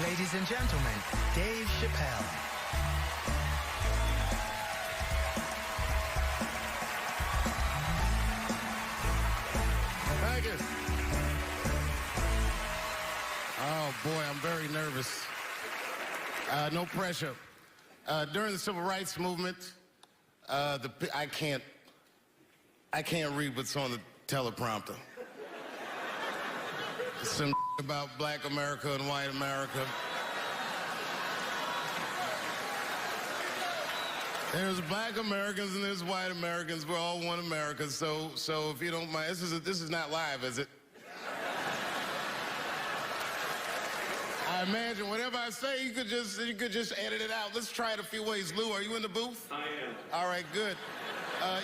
Ladies and gentlemen, Dave Chappelle. Thank you. Oh boy, I'm very nervous. No pressure. During the Civil Rights Movement, I can't read what's on the teleprompter. Some about Black America and white America. There's Black Americans and there's white Americans. We're all one America. So if you don't mind, this is not live, is it? I imagine whatever I say, you could just edit it out. Let's try it a few ways. Lou, are you in the booth? I am. All right, good.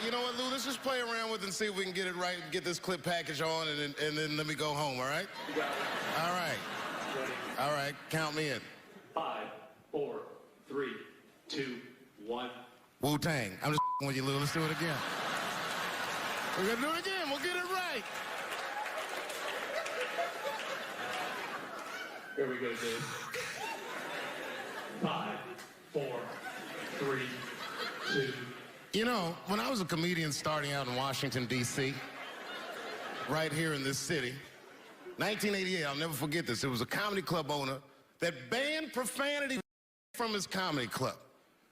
You know what, Lou? Let's just play around with it and see if we can get it right and get this clip package on, and then let me go home, all right? You got it. All right. Ready? All right, count me in. 5, 4, 3, 2, 1. Wu-Tang. I'm just with you, Lou. Let's do it again. We're gonna do it again. We'll get it right. Here we go, Dave. 5, 4, 3, 2. You know, when I was a comedian starting out in Washington, D.C., right here in this city, 1988, I'll never forget this. It was a comedy club owner that banned profanity from his comedy club.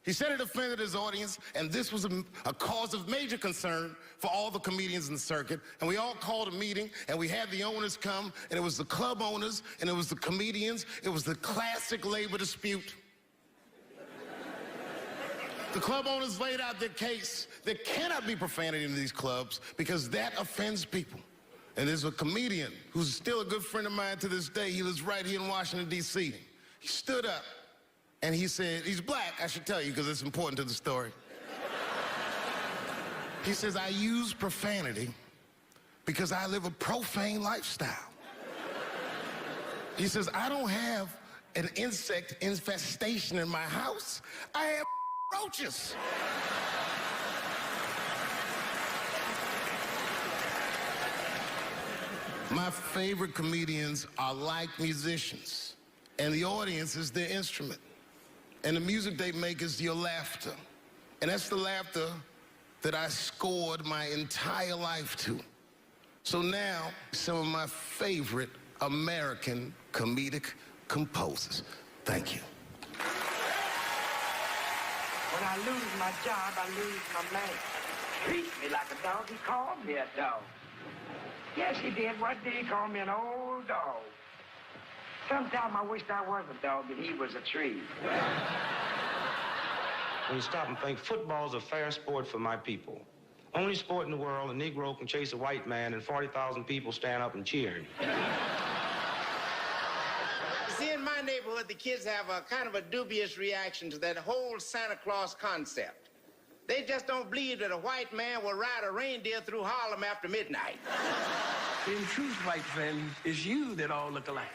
He said it offended his audience, and this was a cause of major concern for all the comedians in the circuit. And we all called a meeting, and we had the owners come, and it was the club owners, and it was the comedians. It was the classic labor dispute. The club owners laid out their case. There cannot be profanity in these clubs because that offends people. And there's a comedian who's still a good friend of mine to this day. He lives right here in Washington, D.C. He stood up and he said, he's black, I should tell you, because it's important to the story. He says, I use profanity because I live a profane lifestyle. He says, I don't have an insect infestation in my house. I have roaches. My favorite comedians are like musicians, and the audience is their instrument. And the music they make is your laughter. And that's the laughter that I scored my entire life to. So now, some of my favorite American comedic composers. Thank you. When I lose my job, I lose my man. Treats me like a dog. He called me a dog. Yes, he did. One day he called me an old dog. Sometimes I wished I was a dog and he was a tree. When you stop and think, football's a fair sport for my people. Only sport in the world a Negro can chase a white man and 40,000 people stand up and cheer him. See, in my neighborhood, the kids have a kind of a dubious reaction to that whole Santa Claus concept. They just don't believe that a white man will ride a reindeer through Harlem after midnight. In truth, white friend, it's you that all look alike.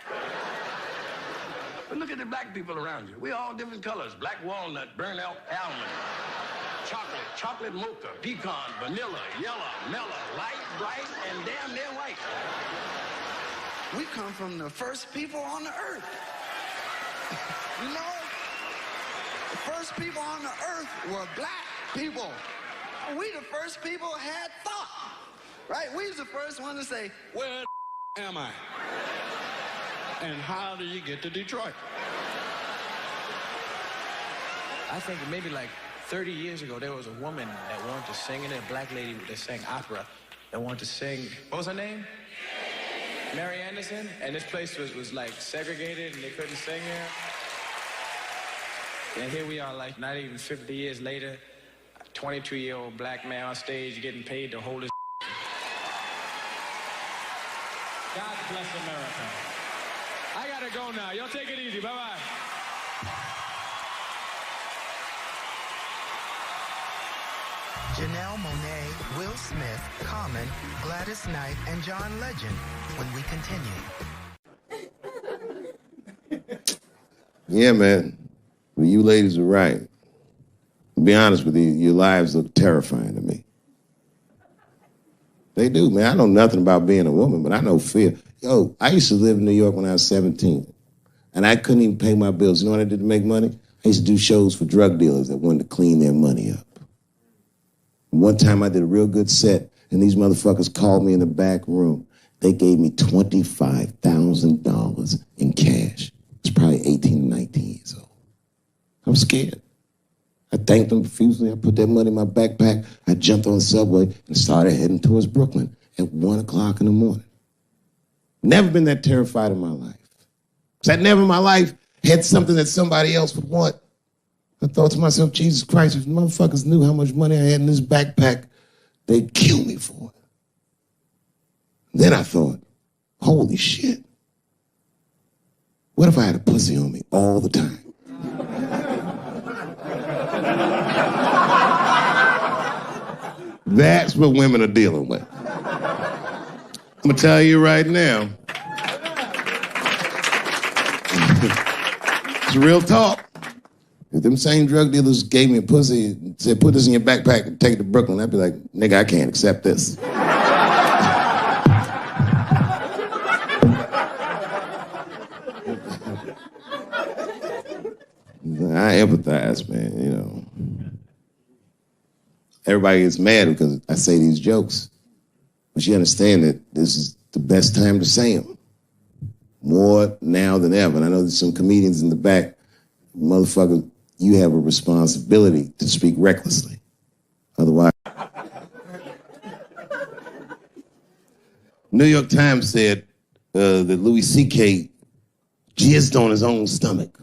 But look at the black people around you. We're all different colors. Black walnut, burnt elk, almond, chocolate mocha, pecan, vanilla, yellow, mellow, light, bright, and damn near white. We come from the first people on the earth. You know, the first people on the earth were black people. We the first people had thought, right? We was the first one to say, where am I? And how do you get to Detroit? I think maybe like 30 years ago, there was a woman that wanted to sing, and a black lady that sang opera that wanted to sing. What was her name? Mary Anderson. And this place was like segregated, and they couldn't sing here. And here we are, like not even 50 years later, a 22-year-old black man on stage getting paid to hold his. God bless America. I gotta go now. Y'all take it easy. Bye-bye. Janelle Monáe, Will Smith, Common, Gladys Knight, and John Legend when we continue. Yeah, man. Well, you ladies are right. To be honest with you, your lives look terrifying to me. They do, man. I know nothing about being a woman, but I know fear. Yo, I used to live in New York when I was 17. And I couldn't even pay my bills. You know what I did to make money? I used to do shows for drug dealers that wanted to clean their money up. And one time I did a real good set, and these motherfuckers called me in the back room. They gave me $25,000 in cash. I was probably 18 or 19 years old. I was scared. I thanked them profusely. I put that money in my backpack. I jumped on the subway and started heading towards Brooklyn at 1 o'clock in the morning. Never been that terrified in my life. Because I never in my life had something that somebody else would want. I thought to myself, Jesus Christ, if motherfuckers knew how much money I had in this backpack, they'd kill me for it. Then I thought, holy shit. What if I had a pussy on me all the time? That's what women are dealing with. I'm gonna tell you right now. It's real talk. If them same drug dealers gave me a pussy and said, put this in your backpack and take it to Brooklyn, I'd be like, nigga, I can't accept this. I empathize, man, you know. Everybody gets mad because I say these jokes. But you understand that this is the best time to say them. More now than ever. And I know there's some comedians in the back. Motherfucker, you have a responsibility to speak recklessly. Otherwise... New York Times said that Louis C.K. jizzed on his own stomach.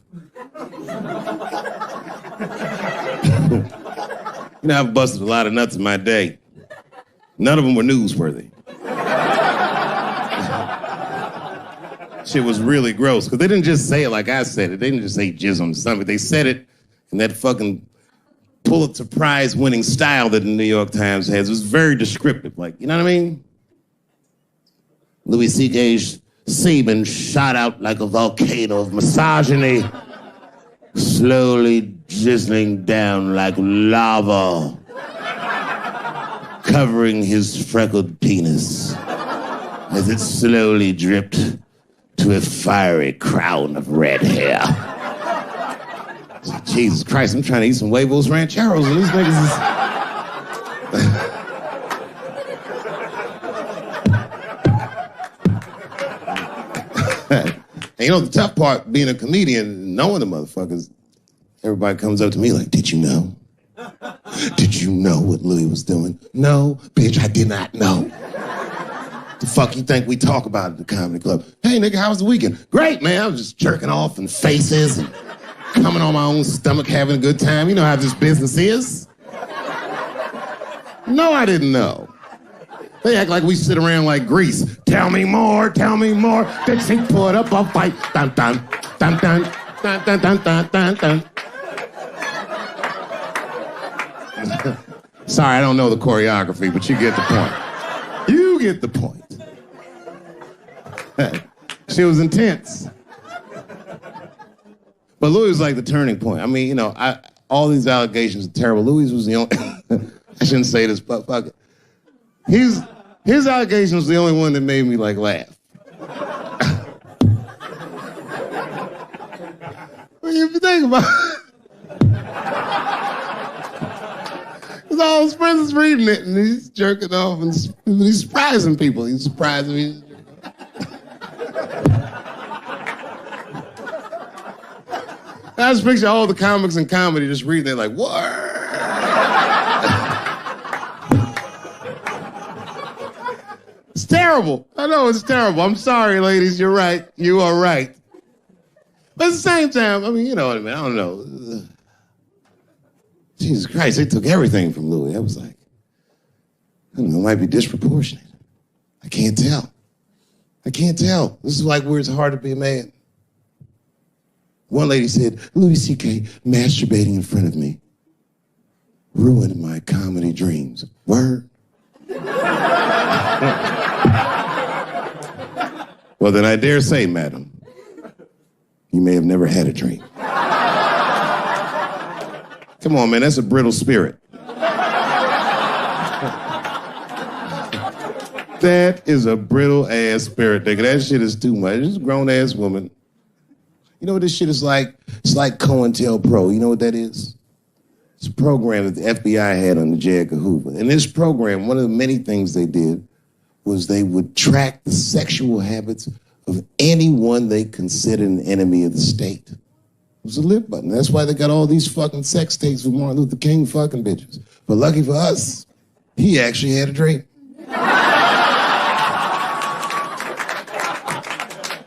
You know, I've busted a lot of nuts in my day. None of them were newsworthy. Shit was really gross, because they didn't just say it like I said it. They didn't just say jizz on the stomach. They said it in that fucking Pulitzer Prize winning style that the New York Times has. It was very descriptive, like, you know what I mean? Louis C.K.'s semen shot out like a volcano of misogyny, slowly drizzling down like lava, covering his freckled penis as it slowly dripped to a fiery crown of red hair. Jesus Christ, I'm trying to eat some huevos rancheros and these niggas is... And you know, the tough part, being a comedian, knowing the motherfuckers, everybody comes up to me like, did you know? Did you know what Louis was doing? No, bitch, I did not know. The fuck you think we talk about at the comedy club? Hey, nigga, how was the weekend? Great, man. I was just jerking off in faces and coming on my own stomach, having a good time. You know how this business is. No, I didn't know. They act like we sit around like Grease. Tell me more, tell me more. Dixie put up a fight. Dun, dun, dun, dun, dun, dun, dun, dun, dun, dun. Sorry, I don't know the choreography, but you get the point. You get the point. She was intense. But Louis was like the turning point. I mean, you know, all these allegations are terrible. Louis was the only... I shouldn't say this, but fuck it. His allegation was the only one that made me, like, laugh. Well, if you think about it, because all his friends is reading it, and he's jerking off, and he's surprising people. He's surprising me. I just picture all the comics in comedy just reading it like, what? It's terrible. I know it's terrible. I'm sorry, ladies. You're right. You are right. But at the same time, I mean, you know what I mean? I don't know. Jesus Christ, they took everything from Louis. I was like, I don't know, it might be disproportionate. I can't tell. I can't tell. This is like where it's hard to be a man. One lady said, Louis C.K. masturbating in front of me ruined my comedy dreams. Word? Well, then I dare say, madam, you may have never had a dream. Come on, man, that's a brittle spirit. That is a brittle-ass spirit, nigga. That shit is too much. This is a grown-ass woman. You know what this shit is like? It's like COINTELPRO. You know what that is? It's a program that the FBI had under J. Edgar Hoover. In this program, one of the many things they did was they would track the sexual habits of anyone they considered an enemy of the state. It was a live button. That's why they got all these fucking sex tapes with Martin Luther King fucking bitches. But lucky for us, he actually had a dream.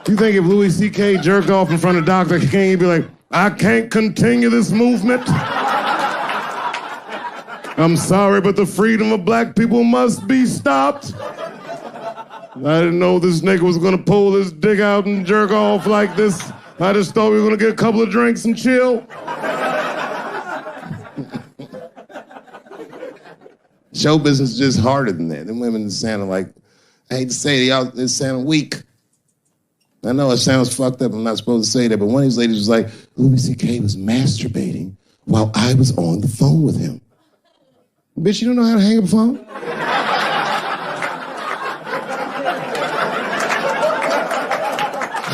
You think if Louis C.K. jerked off in front of Dr. King, he'd be like, I can't continue this movement? I'm sorry, but the freedom of black people must be stopped. I didn't know this nigga was gonna pull his dick out and jerk off like this. I just thought we were gonna get a couple of drinks and chill. Show business is just harder than that. Them women sounded like, I hate to say it, y'all, they sound weak. I know it sounds fucked up, I'm not supposed to say that, but one of these ladies was like, Louis C.K. was masturbating while I was on the phone with him. Bitch, you don't know how to hang up a phone?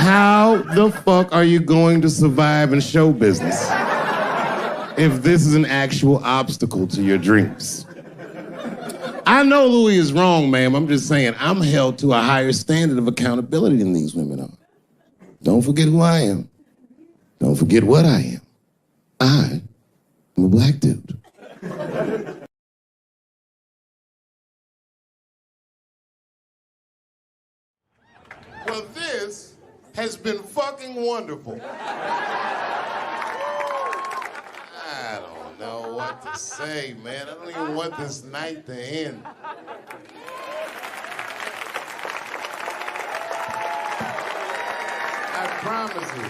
How the fuck are you going to survive in show business if this is an actual obstacle to your dreams? I know Louis is wrong, ma'am. I'm just saying I'm held to a higher standard of accountability than these women are. Don't forget who I am. Don't forget what I am. I am a black dude. Well, this has been fucking wonderful. I don't know what to say, man. I don't even want this night to end. I promise you,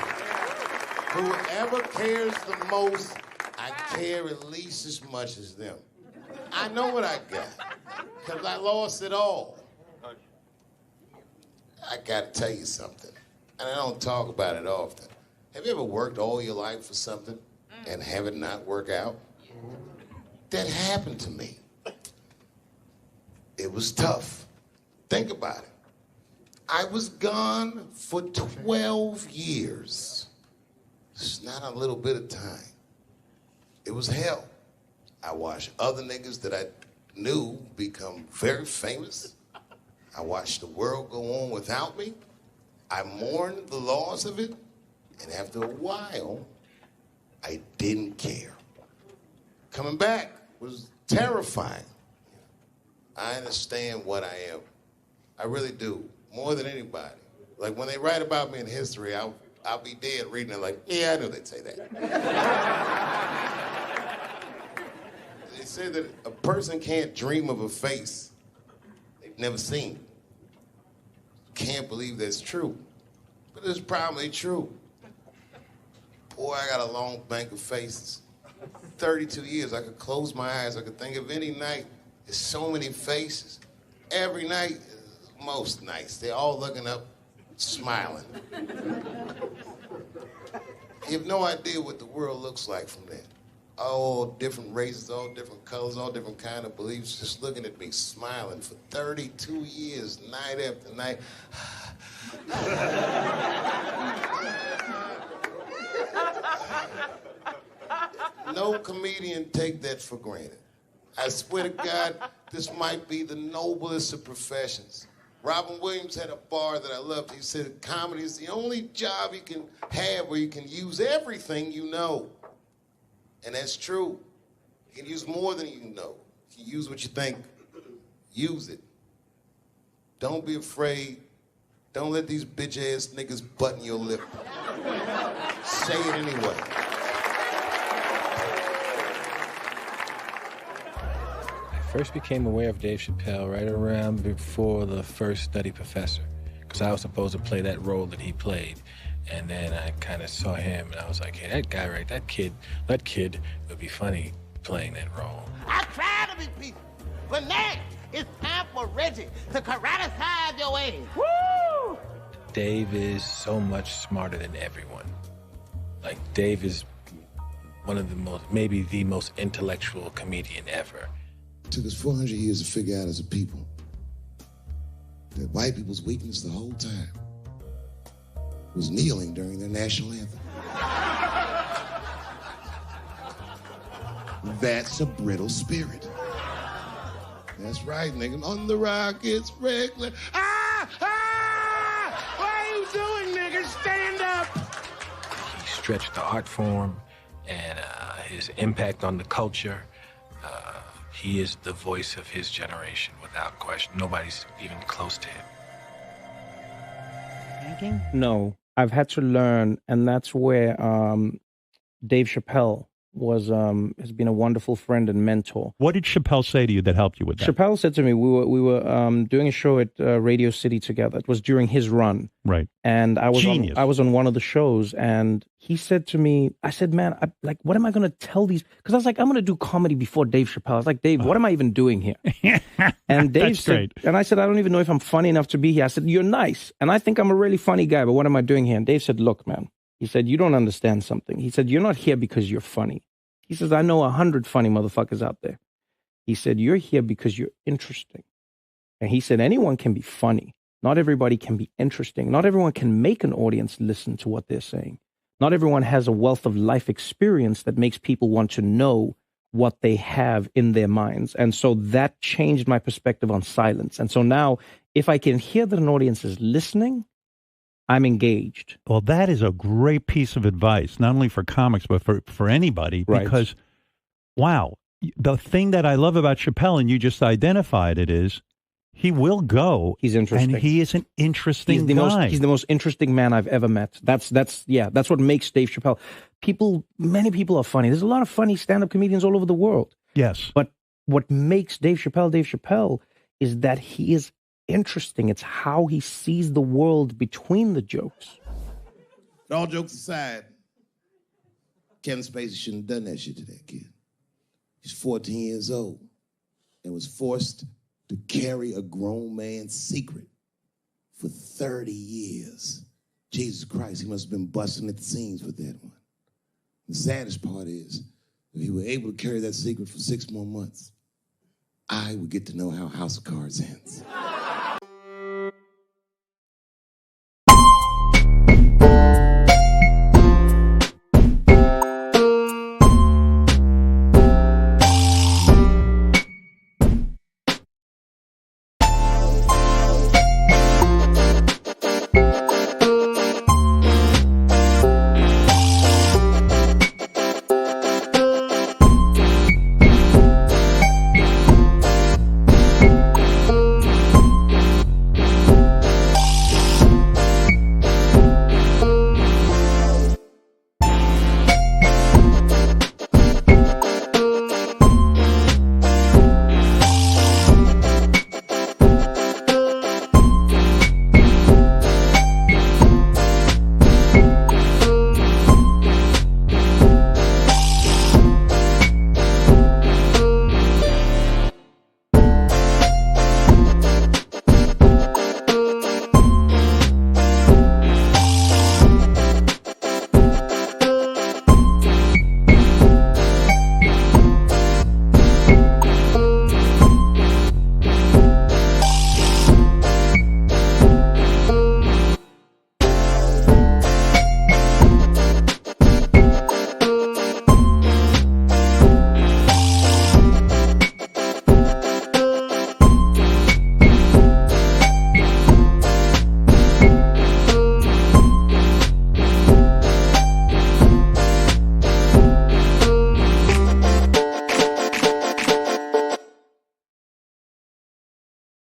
whoever cares the most, I care at least as much as them. I know what I got, because I lost it all. I gotta tell you something, and I don't talk about it often. Have you ever worked all your life for something and have it not work out? That happened to me. It was tough. Think about it. I was gone for 12 years. It's not a little bit of time. It was hell. I watched other niggas that I knew become very famous. I watched the world go on without me. I mourned the loss of it. And after a while, I didn't care. Coming back was terrifying. I understand what I am. I really do, more than anybody. Like when they write about me in history, I'll be dead reading it like, yeah, I knew they'd say that. They say that a person can't dream of a face they've never seen. Can't believe that's true, but it's probably true. Boy, I got a long bank of faces. 32 years, I could close my eyes. I could think of any night. There's so many faces. Every night, most nights, they're all looking up, smiling. You have no idea what the world looks like from there. All different races, all different colors, all different kind of beliefs, just looking at me, smiling for 32 years, night after night. No comedian take that for granted. I swear to God, this might be the noblest of professions. Robin Williams had a bar that I loved. He said, comedy is the only job you can have where you can use everything you know. And that's true. You can use more than you know. You can use what you think. Use it. Don't be afraid. Don't let these bitch-ass niggas button your lip. Say it anyway. I first became aware of Dave Chappelle right around before the first Nutty Professor, because I was supposed to play that role that he played. And then I kind of saw him, and I was like, hey, that guy, right, that kid would be funny playing that role. I try to be peaceful, but now it's time for Reggie to karate-size your ass. Woo! Dave is so much smarter than everyone. Like, Dave is one of the most, maybe the most intellectual comedian ever. It took us 400 years to figure out as a people that white people's weakness the whole time was kneeling during their national anthem. That's a brittle spirit. That's right, nigga. On the rockets, regular. Ah! Ah! What are you doing, nigga? Stand up! He stretched the art form and his impact on the culture. He is the voice of his generation, without question. Nobody's even close to him. Thinking? No, I've had to learn, and that's where Dave Chappelle has been a wonderful friend and mentor. What did Chappelle say to you that helped you with that? Chappelle said to me, we were doing a show at Radio City together. It was during his run. Right. And I was on one of the shows, and he said to me, I said, man, what am I going to tell these? Because I was like, I'm going to do comedy before Dave Chappelle. I was like, Dave, what am I even doing here? And Dave said, and I said, I don't even know if I'm funny enough to be here. I said, you're nice, and I think I'm a really funny guy, but what am I doing here? And Dave said, look, man. He said, you don't understand something. He said, you're not here because you're funny. He says, I know 100 funny motherfuckers out there. He said, you're here because you're interesting. And he said, anyone can be funny. Not everybody can be interesting. Not everyone can make an audience listen to what they're saying. Not everyone has a wealth of life experience that makes people want to know what they have in their minds. And so that changed my perspective on silence. And so now, if I can hear that an audience is listening, I'm engaged. Well, that is a great piece of advice, not only for comics, but for anybody. Right. Because, wow, the thing that I love about Chappelle, and you just identified it, is he will go. He's interesting. And he is an interesting guy. He's the most interesting man I've ever met. That's what makes Dave Chappelle. Many people are funny. There's a lot of funny stand-up comedians all over the world. Yes. But what makes Dave Chappelle is that he is interesting. It's how he sees the world between the jokes. But all jokes aside, Kevin Spacey shouldn't have done that shit to that kid. He's 14 years old and was forced to carry a grown man's secret for 30 years. Jesus Christ, he must have been busting at the seams with that one. The saddest part is, if he were able to carry that secret for 6 more months, I would get to know how House of Cards ends.